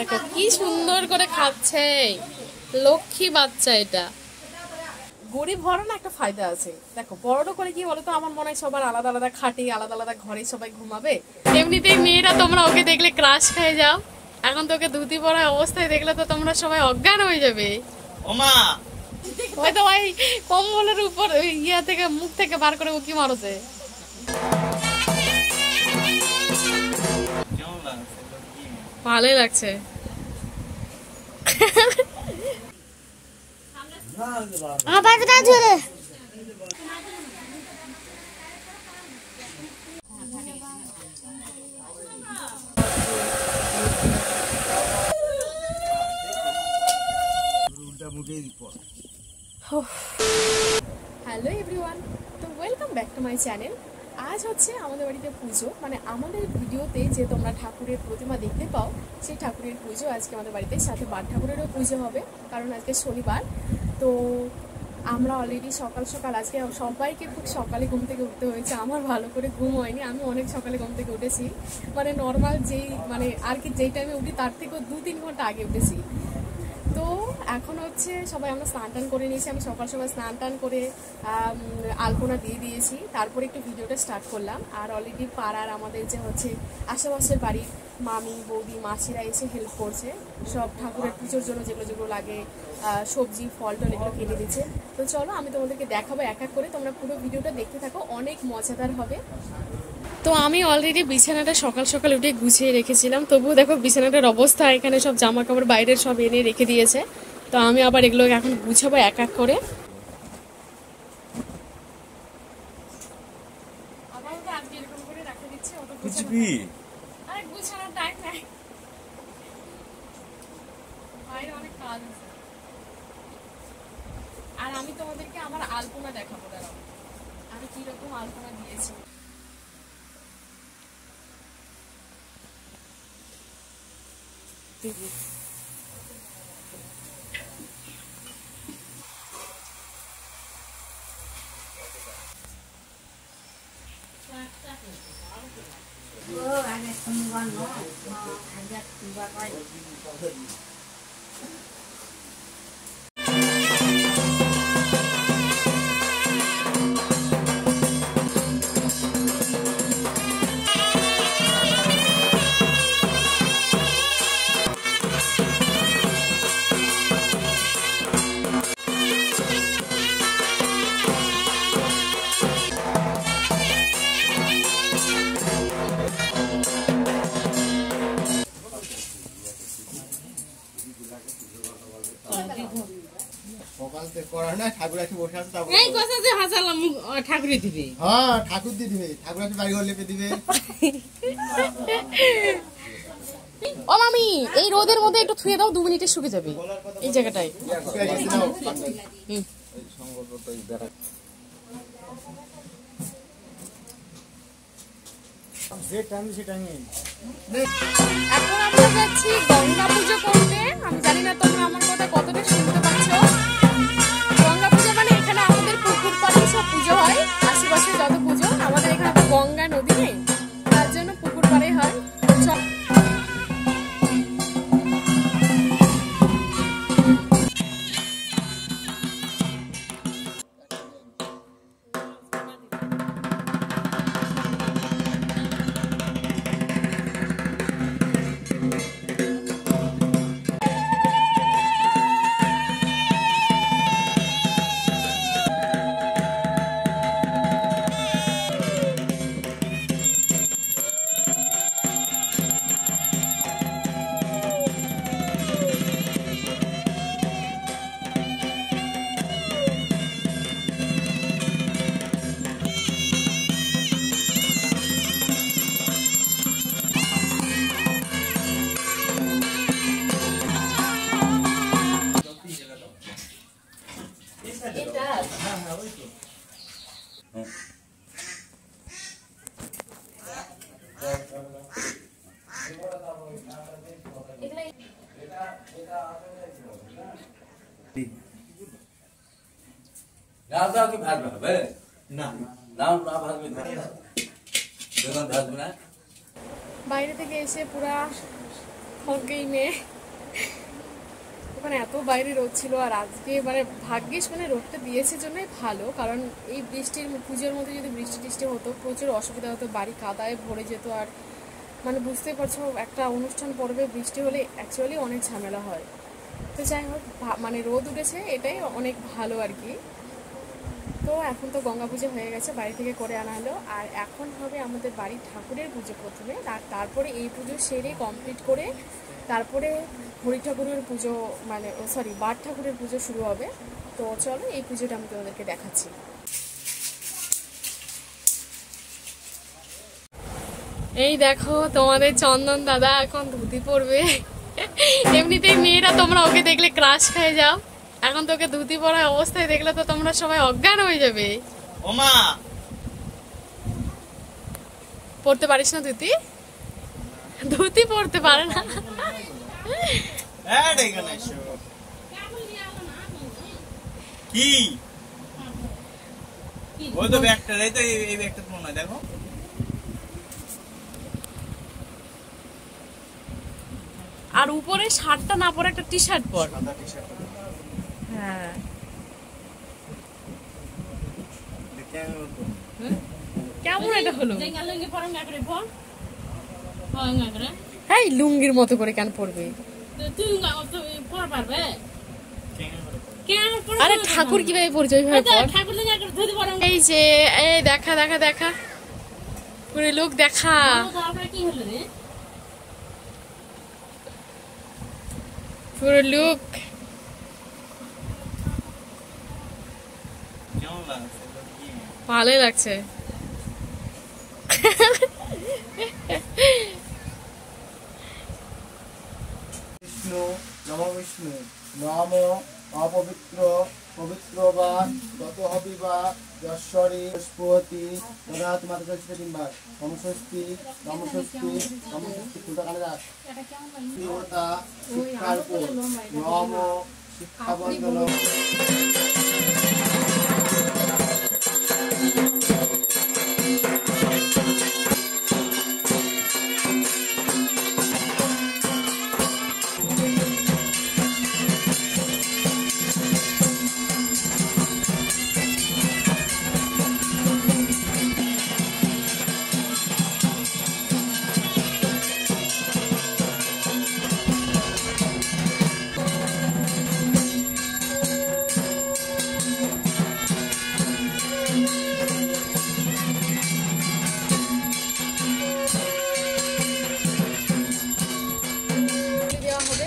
দেখো কি সুন্দর করে খাচ্ছে, লক্ষ্মী বাচ্চা। এটা গরিব হওয়ার না একটা ফায়দা আছে। দেখো বড় করে কি বলতো, আমার মনে হয় সবার আলাদা আলাদা খাটে, আলাদা আলাদা ঘরে সবাই ঘুমাবে। এমনিতেই মেয়েরা তোমরা ওকে দেখলে ক্রাশ খেয়ে যাও, এখন তোকে ধুতি পরা অবস্থায় দেখলে তো তোমরা সবাই অজ্ঞান হয়ে যাবে। ওমা হয়তো ভাই কম্বলের উপর ইয়া থেকে মুখ থেকে বার করে উকি মারছে। ভালোই লাগছে। হ্যালো এভরিওয়ান, তো welcome back to my channel. আজ হচ্ছে আমাদের বাড়িতে পুজো, মানে আমাদের ভিডিওতে যে তোমরা ঠাকুরের প্রতিমা দেখতে পাও সেই ঠাকুরের পুজো আজকে আমাদের বাড়িতে, সাথে বাদ ঠাকুরেরও পুজো হবে কারণ আজকে শনিবার। তো আমরা অলরেডি সকাল সকাল আজকে সবাইকে খুব সকালে ঘুম থেকে উঠতে হয়েছে। আমার ভালো করে ঘুম হয়নি, আমি অনেক সকালে ঘুম থেকে উঠেছি, মানে নর্মাল যেই মানে আর কি যেই টাইমে উঠি তার থেকেও 2-3 ঘন্টা আগে উঠেছি। তো এখন হচ্ছে সবাই আমরা স্নান টান করে নিয়েছি, আমি সকাল সকাল স্নান টান করে আলপনা দিয়ে দিয়েছি, তারপরে একটু ভিডিওটা স্টার্ট করলাম। আর অলরেডি পাড়ার আমাদের যে হচ্ছে আশেপাশের বাড়ির মামি বৌদি মাসিরা এসে হেল্প করছে, সব ঠাকুরের পুজোর জন্য যেগুলো যেগুলো লাগে সবজি ফল টল এগুলো কেটে দিচ্ছে। তো চলো আমি তোমাদেরকে দেখাবো এক এক করে, তোমরা পুরো ভিডিওটা দেখতে থাকো, অনেক মজাদার হবে। তো আমি অলরেডি বিছানাটা সকাল সকাল উঠে গুছিয়ে রেখেছিলাম, তবুও দেখো বিছানাটার অবস্থা, এখানে সব জামা কাপড় বাইরের সব এনে রেখে দিয়েছে। তো আমি আবার এগুলো এখন গুছাবো এক এক করে। আর আমি তোমাদেরকে আমার আলপনা দেখাবো, দাঁড়াও আমি কিরকম আলপনা দিয়েছি। ও মামি এই রোদের মধ্যে একটু থুয়ে দাও, 2 মিনিটে শুকিয়ে যাবে এই জায়গাটায়। এখন আমরা যাচ্ছি গঙ্গা পুজো করতে। আমি জানি না তোমরা আমার কথা কতটা শুনতে পাচ্ছ। গঙ্গা পুজো মানে এখানে আমাদের পুকুর পাড়ে সব পুজো হয়, আশেপাশে যত পুজো, আমাদের এখানে তো গঙ্গা নদী নেই, তার জন্য পুকুর পাড়ে হয়। বাইরে থেকে এসে পুরা খড়গেই মেয়ে। ওখানে এত বাইরে রোদ ছিল, আর আজকে মানে ভাগ্যিস মানে রোদটা দিয়েছে জন্যই ভালো, কারণ এই বৃষ্টির পুজোর মধ্যে যদি বৃষ্টি টিষ্টি হতো প্রচুর অসুবিধা হতো, বাড়ি কাদায় ভরে যেত। আর মানে বুঝতেই পারছো একটা অনুষ্ঠান পর্বে বৃষ্টি হলে অ্যাকচুয়ালি অনেক ঝামেলা হয়। তো যাই হোক মানে রোদ উঠেছে এটাই অনেক ভালো আর কি। তো এখন তো গঙ্গা পুজো হয়ে গেছে, বাড়ি থেকে করে আনা হলো, আর এখন হবে আমাদের বাড়ির ঠাকুরের পুজো প্রথমে, আর তারপরে এই পুজো সেরে কমপ্লিট করে তারপরে হরি ঠাকুরের পুজো মানে সরি বাট ঠাকুরের পুজো শুরু হবে। তো চলো এই পুজোটা আমি তোমাদেরকে দেখাচ্ছি। এই দেখো তোমাদের চন্দন দাদা এখন ধুতি পরবে। এমনিতেই মেয়েরা তোমরা ওকে দেখলে ক্রাশ খেয়ে যাও, এখন তোকে ধুতি পরা অবস্থায় দেখলে তো তোমরা সবাই অজ্ঞান হয়ে যাবে। ওমা পড়তে পারিস না ধুতি? ধুতি পড়তে পারে না। কি ওই তো ব্যাগটা এই ব্যাগটা তো মনে দেখো। আর উপরে শার্টটা না পরে একটা টি শার্ট পর। হ্যাঁ কেমন এটা হলো? হ্যাঁ লুঙ্গির মতো করে কেন পরবে? আরে ঠাকুর কিভাবে পড়ছে ওইভাবে পর। এই যে এই দেখা দেখা দেখা পুরো লোক দেখা, পুরো লুক ভালোই লাগছে। বিষ্ণু নম বিষ্ণু নম অপবিত্র পবিত্র বা তত হবি বা যশ্বরী পুষ্পতি তদা তোমার কাছে কিংবার নমস্তি নমস্তি নমস্তি ফুটা কানে রাখ দেবতা শিক্ষার উপর নম শিক্ষাবন্দন।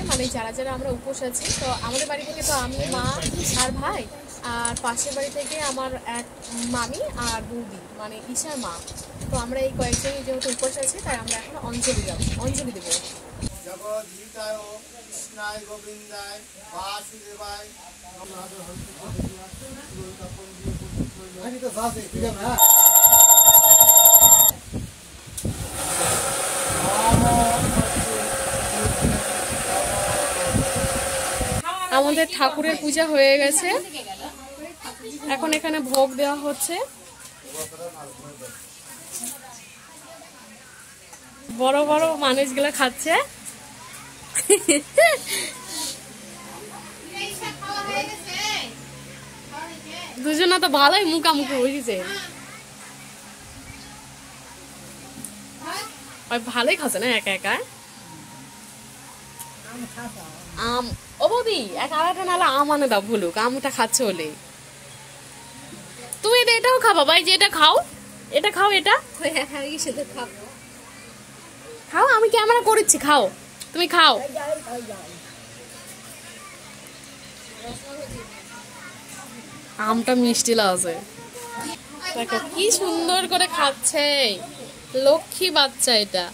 মানে যারা যারা আমরা উপোস আছি, তো আমাদের বাড়ি থেকে তো আমি মা আর ভাই, আর পাশের বাড়ি থেকে আমার এক মামি আর বৌদি মানে ঈশার মা, তো আমরা এই কয়েকজনই যেহেতু উপোস আছি তাই আমরা এখন অঞ্জলি দেবো। জগদ্গীতায় কৃষ্ণায় গোবিন্দায় বাসুদেবায় আমাদের ঠাকুরের পূজা হয়ে গেছে, এখন এখানে ভোগ দেওয়া হচ্ছে। বড় বড় মানুষগুলো খাচ্ছে। দুজনা তো ভালোই মুখামুখি হয়েছে, ভালোই খাচ্ছে না একা একা। আম ও বৌদি এক আড়াটা নাহলে আম আনে দাও, ভুলুক আমটা খাচ্ছে বলে। তুমি এটাও খাবা ভাই, যে এটা খাও, এটা খাও, এটা খাও, আমি ক্যামেরা করেছি, খাও তুমি খাও। আমটা মিষ্টি লাগছে, দেখো কি সুন্দর করে খাচ্ছে, লক্ষ্মী বাচ্চা এটা।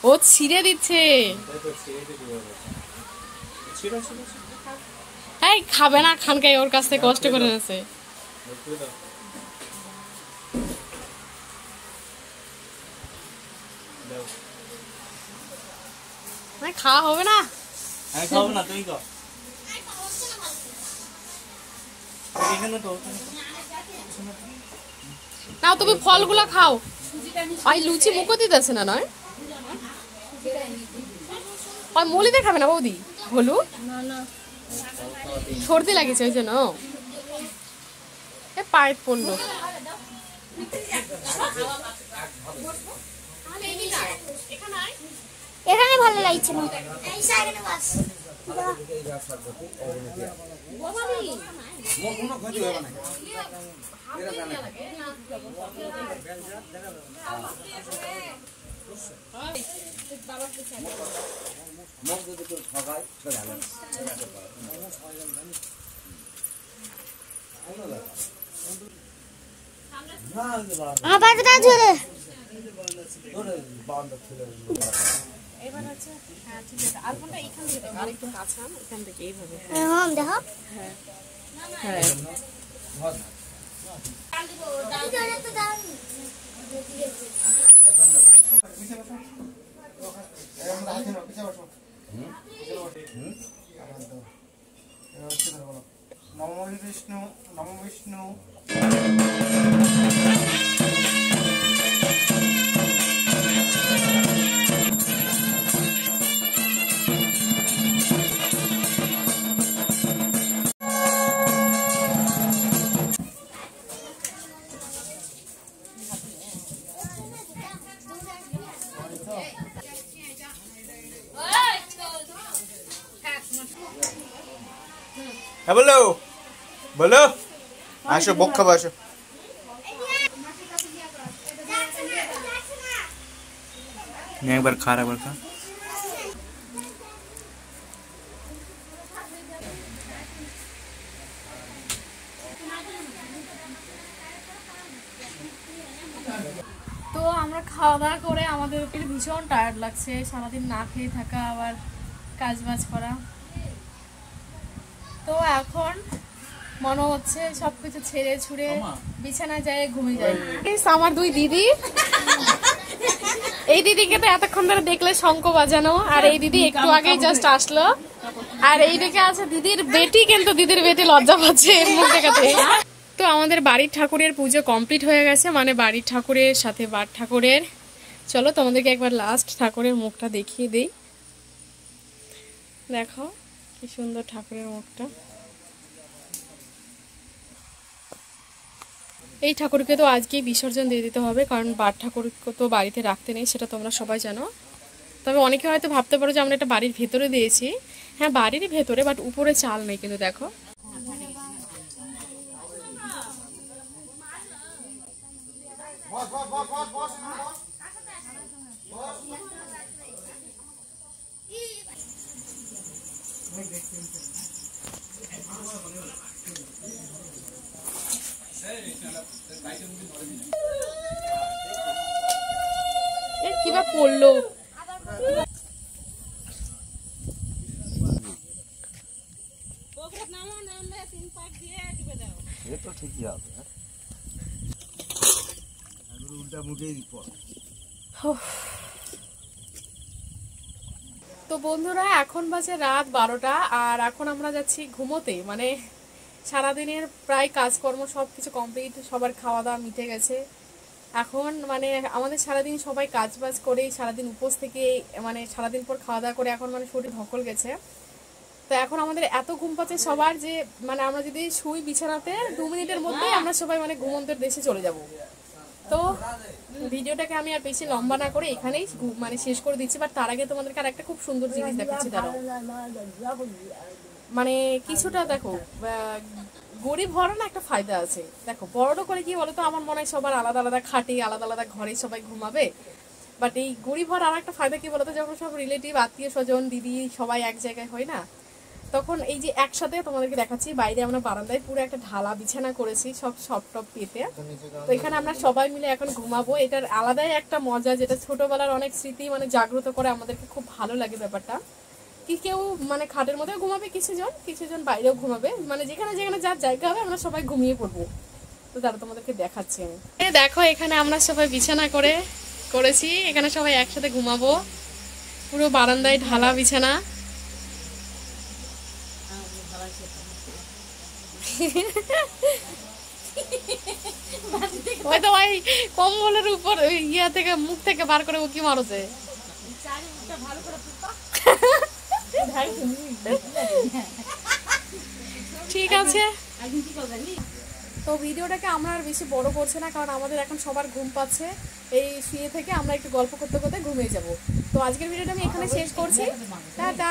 ও ছিঁড়ে দিচ্ছে, এই খাবে না খানকাই, ওর কাছ থেকে কষ্ট করে নিয়েছে। খাওয়া হবে না, খাবো না, তুমি খাও। এখানে তো নাও তুমি ফলগুলো খাও। আর লুচি মুখো দিতেছে না নয়, আর মুলিতে খাবে না বৌদি? হলু সর্দি লাগেছে ওই জন্য পায়ে পড়লো। এখানে ভালো লাগছে না। আবার কোথায় ধরে এবার হচ্ছে হ্যাঁ ঠিক আছে, আর কোনটা এখান থেকে আর একটু কাছে এখান থেকে এইভাবে। দেখো হ্যাঁ হ্যাঁ নমো বিষ্ণু নমো বিষ্ণু। হ্যাঁ বলো বলো, আসো বক খাবো আসো। একবার খা একবার খা। তো আমরা খাওয়া দাওয়া করে আমাদের ভীষণ টায়ার্ড লাগছে, সারাদিন না খেয়ে থাকা আবার কাজ বাজ করা। তো এখন মনে হচ্ছে সবকিছু ছেড়ে ছুড়ে বিছানায় যায় ঘুমিয়ে যায়। আমার দুই দিদি, এই দিদিকে তো এতক্ষণ ধরে দেখলে শঙ্খ বাজানো, আর এই দিদি একটু আগেই জাস্ট আসলো, আর এইদিকে আছে দিদির বেটি, কিন্তু দিদির বেটি লজ্জা পাচ্ছে মুখ দেখাতে। তো আমাদের বাড়ির ঠাকুরের পুজো কমপ্লিট হয়ে গেছে, মানে বাড়ির ঠাকুরের সাথে বাড় ঠাকুরের। চলো তোমাদেরকে একবার লাস্ট ঠাকুরের মুখটা দেখিয়ে দিই। দেখো কি সুন্দর ঠাকুরের মুখটা। এই ঠাকুরকে তো আজকেই বিসর্জন দিয়ে দিতে হবে, কারণ বাড় ঠাকুরকে তো বাড়িতে রাখতে নেই, সেটা তোমরা সবাই জানো। তবে অনেকে হয়তো ভাবতে পারো যে আমরা একটা বাড়ির ভেতরে দিয়েছি। হ্যাঁ বাড়িরই ভেতরে, বাট উপরে চাল নেই, কিন্তু দেখো কিবা পড়লো। ঠিকই হবে, উল্টা মুখেই পড়। তো বন্ধুরা এখন বাজে রাত 12টা, আর এখন আমরা যাচ্ছি ঘুমোতে। মানে সারাদিনের প্রায় কাজকর্ম সব কিছু কমপ্লিট, সবার খাওয়া দাওয়া মিটে গেছে। এখন মানে আমাদের সারাদিন সবাই কাজ বাজ করে সারাদিন উপোস থেকে, মানে সারাদিন পর খাওয়া দাওয়া করে এখন মানে শরীর ধকল গেছে। তো এখন আমাদের এত ঘুম পাচ্ছে সবার যে মানে আমরা যদি শুই বিছানাতে 2 মিনিটের মধ্যেই আমরা সবাই মানে ঘুমন্তের দেশে চলে যাব। তো ভিডিওটাকে আমি আর বেশি লম্বা না করে এখানেই মানে শেষ করে দিচ্ছি। বাট তার আগে তোমাদেরকে আর একটা খুব সুন্দর জিনিস দেখাচ্ছি। দাঁড়াও, মানে কিছুটা দেখো, গরিব হওয়ার না একটা ফায়দা আছে। দেখো বড়টা করে কি বলতো, আমার মনে হয় সবার আলাদা আলাদা খাটে, আলাদা আলাদা ঘরে সবাই ঘুমাবে। বাট এই গরিব হওয়ার আর একটা ফায়দা কি বলতো, যখন সব রিলেটিভ আত্মীয় স্বজন দিদি সবাই এক জায়গায় হয় না, তখন এই যে একসাথে তোমাদেরকে দেখাচ্ছি, বাইরে আমরা বারান্দায় পুরো একটা ঢালা বিছানা করেছি সব সব টপ পেতে। তো এখানে আমরা সবাই মিলে এখন ঘুমাবো। এটার আলাদাই একটা মজা, যেটা ছোটবেলার অনেক স্মৃতি মানে জাগ্রত করে, আমাদেরকে খুব ভালো লাগে ব্যাপারটা। কি কেউ মানে খাটের মধ্যেও ঘুমাবে, কিছুজন বাইরেও ঘুমাবে, মানে যেখানে যেখানে যার জায়গা হবে আমরা সবাই ঘুমিয়ে পড়বো। তো তারা তোমাদেরকে দেখাচ্ছি আমি। দেখো এখানে আমরা সবাই বিছানা করেছি, এখানে সবাই একসাথে ঘুমাবো, পুরো বারান্দায় ঢালা বিছানা। ওই তো এই কম্বলের উপর ইয়া থেকে মুখ থেকে বার করে উকি মারছে। ঠিক আছে, তো ভিডিওটাকে আমরা আর বেশি বড় করছি না, কারণ আমাদের এখন সবার ঘুম পাচ্ছে। এই শুয়ে থেকে আমরা একটু গল্প করতে করতে ঘুমিয়ে যাব। তো আজকের ভিডিওটা আমি এখানে শেষ করছি। টাটা।